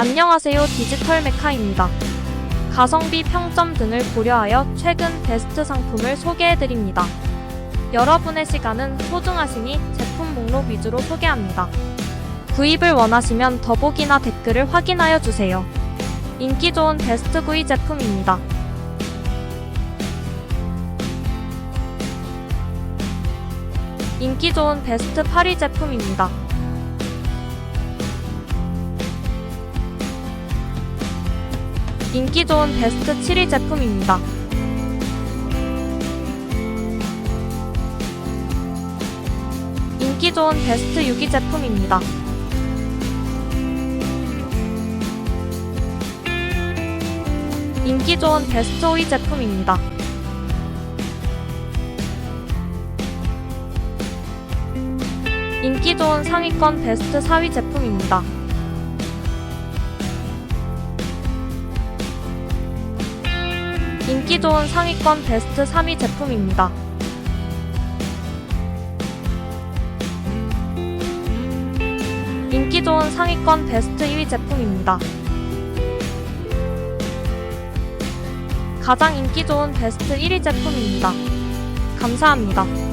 안녕하세요. 디지털 메카입니다. 가성비, 평점 등을 고려하여 최근 베스트 상품을 소개해드립니다. 여러분의 시간은 소중하시니 제품 목록 위주로 소개합니다. 구입을 원하시면 더보기나 댓글을 확인하여 주세요. 인기 좋은 베스트 9위 제품입니다. 인기 좋은 베스트 8위 제품입니다. 인기 좋은 베스트 7위 제품입니다. 인기 좋은 베스트 6위 제품입니다. 인기 좋은 베스트 5위 제품입니다. 인기 좋은 상위권 베스트 4위 제품입니다. 인기 좋은 상위권 베스트 3위 제품입니다. 인기 좋은 상위권 베스트 2위 제품입니다. 가장 인기 좋은 베스트 1위 제품입니다. 감사합니다.